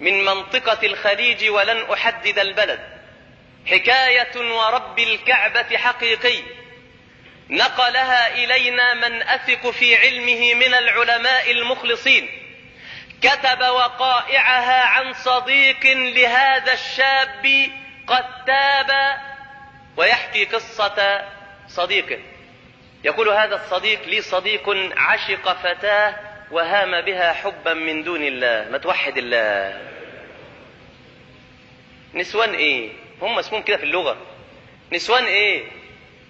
من منطقة الخليج ولن أحدد البلد، حكاية ورب الكعبة حقيقي، نقلها إلينا من أثق في علمه من العلماء المخلصين، كتب وقائعها عن صديق لهذا الشاب قد تاب، ويحكي قصة صديقه. يقول هذا الصديق: لي صديق عشق فتاة وهام بها حبا من دون الله. ما توحد الله. نسوان ايه؟ هم اسمهم كده في اللغة. نسوان ايه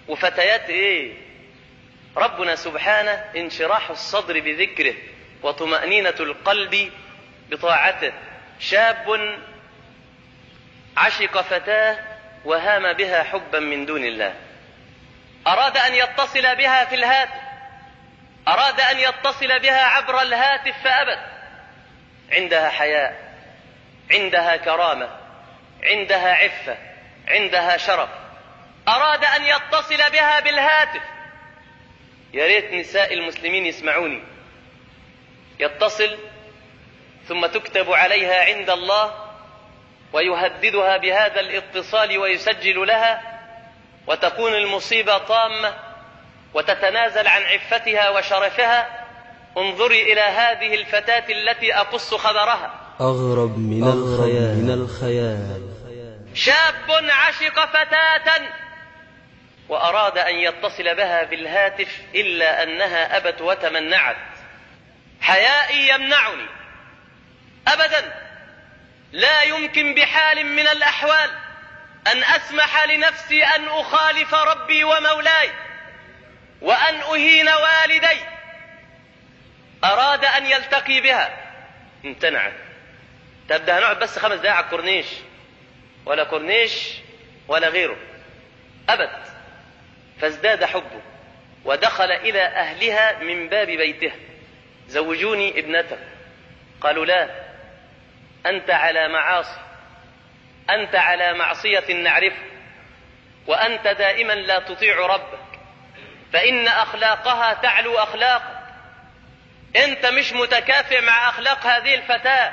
وفتيات ايه؟ ربنا سبحانه انشراح الصدر بذكره وطمأنينة القلب بطاعته. شاب عشق فتاة وهام بها حبا من دون الله، أراد أن يتصل بها في الهاتف، أراد أن يتصل بها عبر الهاتف فأبت. عندها حياء، عندها كرامة، عندها عفة، عندها شرف، أراد أن يتصل بها بالهاتف. يا ريت نساء المسلمين يسمعوني. يتصل ثم تكتب عليها عند الله ويهددها بهذا الاتصال ويسجل لها، وتكون المصيبة طامة وتتنازل عن عفتها وشرفها. انظري إلى هذه الفتاة التي أقص خبرها. أغرب من الخيال. شاب عشق فتاة وأراد أن يتصل بها بالهاتف، إلا أنها أبت وتمنعت. حيائي يمنعني أبدا، لا يمكن بحال من الأحوال أن أسمح لنفسي أن أخالف ربي ومولاي وأن أهين والدي. أراد أن يلتقي بها، امتنعت. تبدأ نقعد بس 5 دقائق على الكورنيش، ولا كورنيش ولا غيره، أبت. فازداد حبه ودخل إلى أهلها من باب بيتها: زوجوني ابنتك. قالوا: لا، أنت على معاصي، أنت على معصية نعرفه، وأنت دائما لا تطيع ربك، فإن أخلاقها تعلو أخلاقك. أنت مش متكافئ مع أخلاق هذه الفتاة.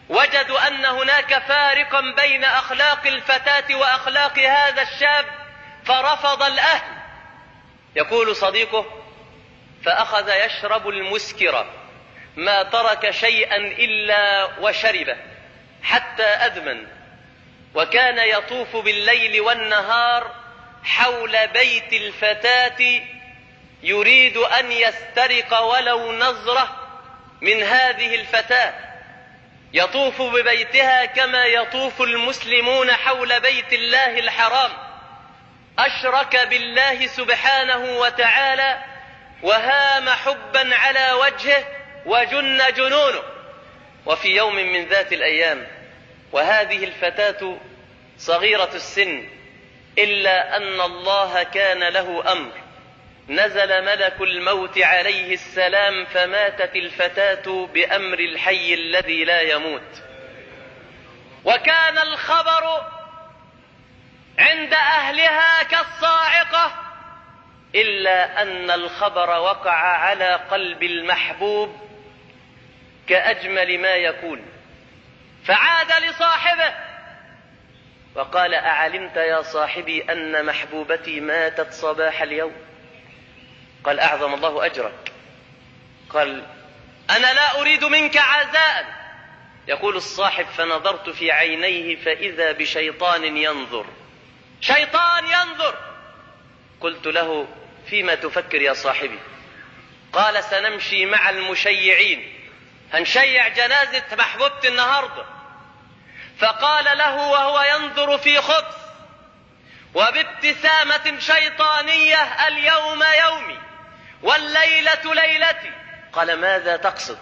وجدوا أن هناك فارقا بين أخلاق الفتاة وأخلاق هذا الشاب، فرفض الأهل. يقول صديقه: فأخذ يشرب المسكر، ما ترك شيئا إلا وشربه حتى أدمن، وكان يطوف بالليل والنهار حول بيت الفتاة يريد أن يسترق ولو نظرة من هذه الفتاة. يطوف ببيتها كما يطوف المسلمون حول بيت الله الحرام. أشرك بالله سبحانه وتعالى وهام حبا على وجهه وجن جنونه. وفي يوم من ذات الأيام وهذه الفتاة صغيرة السن، إلا أن الله كان له أمر، نزل ملك الموت عليه السلام فماتت الفتاة بأمر الحي الذي لا يموت. وكان الخبر عند أهلها كالصاعقة، إلا أن الخبر وقع على قلب المحبوب كأجمل ما يكون، فعاد لصاحبه وقال: أعلمت يا صاحبي أن محبوبتي ماتت صباح اليوم؟ قال: أعظم الله أجرك. قال: أنا لا أريد منك عزاء. يقول الصاحب: فنظرت في عينيه فإذا بشيطان ينظر. شيطان ينظر. قلت له: فيما تفكر يا صاحبي؟ قال: سنمشي مع المشيعين، هنشيع جنازة محبوبتي النهاردة. فقال له وهو ينظر في خبث وبابتسامة شيطانية: اليوم يومي والليلة ليلتي. قال: ماذا تقصد؟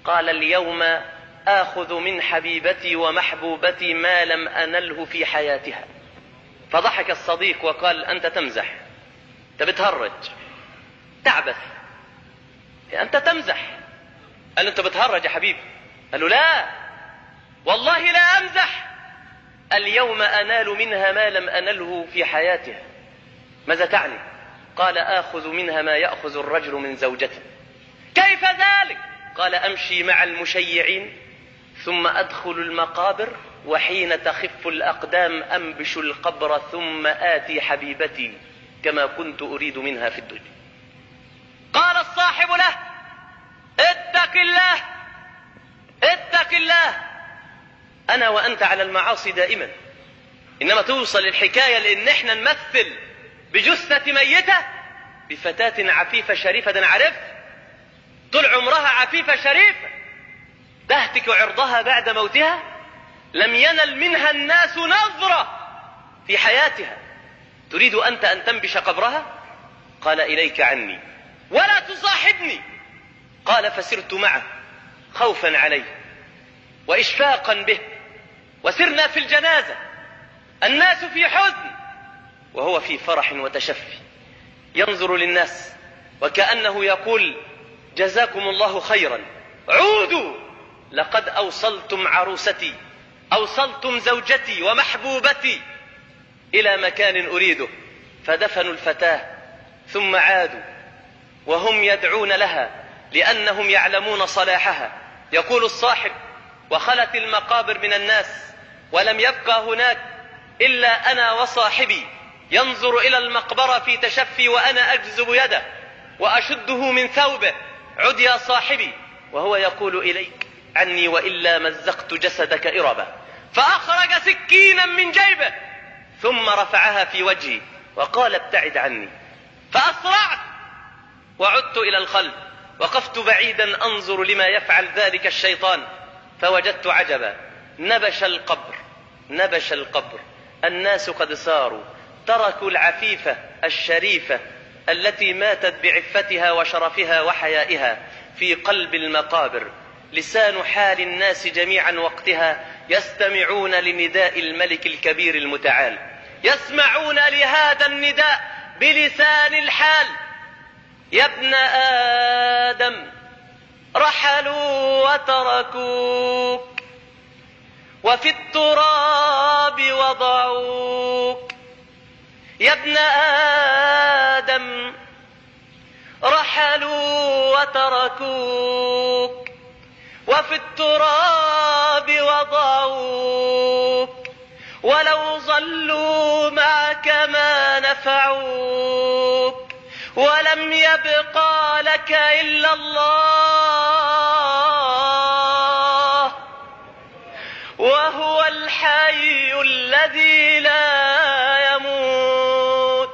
قال: اليوم آخذ من حبيبتي ومحبوبتي ما لم أنله في حياتها. فضحك الصديق وقال: أنت تمزح، أنت بتهرج، تعبث، أنت تمزح. قال: أنت بتهرج يا حبيبي. قال له: لا والله لا أمزح، اليوم أنال منها ما لم أنله في حياتها. ماذا تعني؟ قال: آخذ منها ما يأخذ الرجل من زوجته. كيف ذلك؟ قال: أمشي مع المشيعين ثم أدخل المقابر، وحين تخف الأقدام أنبش القبر، ثم آتي حبيبتي كما كنت أريد منها في الدنيا. قال الصاحب له: اتق الله، اتق الله، أنا وأنت على المعاصي دائما، إنما توصل الحكاية لأن احنا نمثل بجثة ميتة بفتاة عفيفة شريفة. ده عارف طول عمرها عفيفة شريفة تهتك عرضها بعد موتها، لم ينل منها الناس نظرة في حياتها، تريد أنت أن تنبش قبرها؟ قال: إليك عني ولا تصاحبني. قال: فسرت معه خوفا عليه وإشفاقا به، وسرنا في الجنازة، الناس في حزن وهو في فرح وتشفي، ينظر للناس وكأنه يقول: جزاكم الله خيرا، عودوا، لقد أوصلتم عروستي، أوصلتم زوجتي ومحبوبتي إلى مكان أريده. فدفنوا الفتاة ثم عادوا وهم يدعون لها لأنهم يعلمون صلاحها. يقول الصاحب: وخلت المقابر من الناس ولم يبقى هناك إلا أنا وصاحبي، ينظر إلى المقبرة في تشفي وأنا أجذب يده وأشده من ثوبه: عد يا صاحبي، وهو يقول: إليك عني وإلا مزقت جسدك إربا. فأخرج سكينا من جيبه ثم رفعها في وجهي وقال: ابتعد عني. فأسرعت وعدت إلى الخلف، وقفت بعيدا أنظر لما يفعل ذلك الشيطان، فوجدت عجبا، نبش القبر، نبش القبر، الناس قد ساروا، تركوا العفيفة الشريفة التي ماتت بعفتها وشرفها وحيائها في قلب المقابر. لسان حال الناس جميعا وقتها يستمعون لنداء الملك الكبير المتعال، يسمعون لهذا النداء بلسان الحال: يا ابن آدم رحلوا وتركوك، وفي التراب وضعوك. يا ابن آدم رحلوا وتركوك، وفي التراب وضعوك، ولو ظلوا معك ما نفعوك، ولم يبقى لك إلا الله، وهو الحي الذي لا يموت.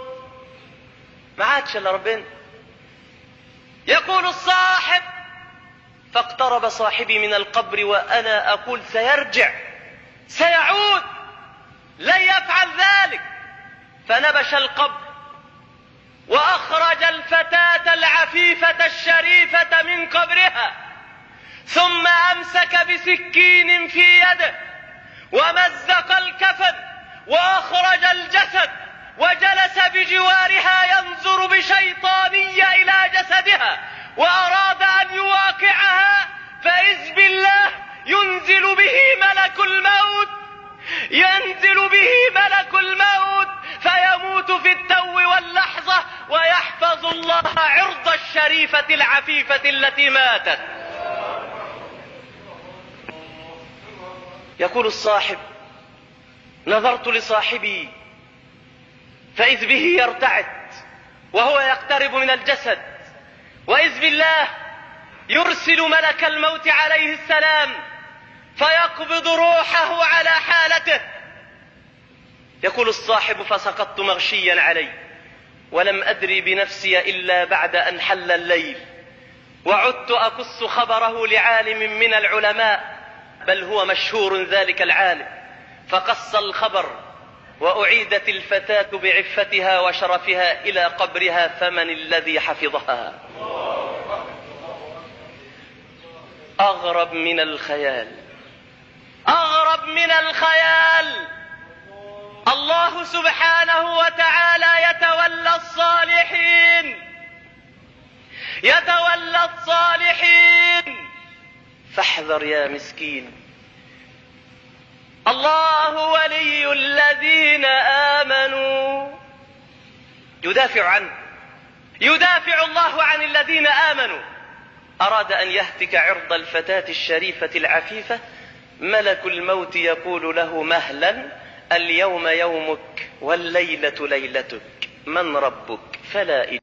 ما عادش الا ربنا. يقول الصاحب: فاقترب صاحبي من القبر وأنا أقول: سيرجع، سيعود، لن يفعل ذلك. فنبش القبر وأخرج الفتاة العفيفة الشريفة من قبرها، ثم أمسك بسكين في يده ومزق الكفن وأخرج الجسد وجلس بجوارها ينظر بشيطانية إلى جسدها، وأراد أن يواقعها، فإذ بالله ينزل به ملك الموت، ينزل به ملك الموت فيموت في التو واللحظة، ويحفظ الله عرض الشريفة العفيفة التي ماتت. يقول الصاحب: نظرت لصاحبي فإذ به يرتعد وهو يقترب من الجسد، وإذ بالله يرسل ملك الموت عليه السلام فيقبض روحه على حالته. يقول الصاحب: فسقطت مغشيا عليه، ولم أدري بنفسي إلا بعد أن حل الليل، وعدت أقص خبره لعالم من العلماء، بل هو مشهور ذلك العالم، فقص الخبر، وأعيدت الفتاة بعفتها وشرفها إلى قبرها. فمن الذي حفظها؟ أغرب من الخيال، أغرب من الخيال. الله سبحانه وتعالى يتولى الصالحين، يتولى الصالحين، فاحذر يا مسكين. الله ولي الذين آمنوا، يدافع عنه، يدافع الله عن الذين آمنوا. أراد أن يهتك عرض الفتاة الشريفة العفيفة، ملك الموت يقول له مهلا، اليوم يومك والليلة ليلتك، من ربك؟ فلا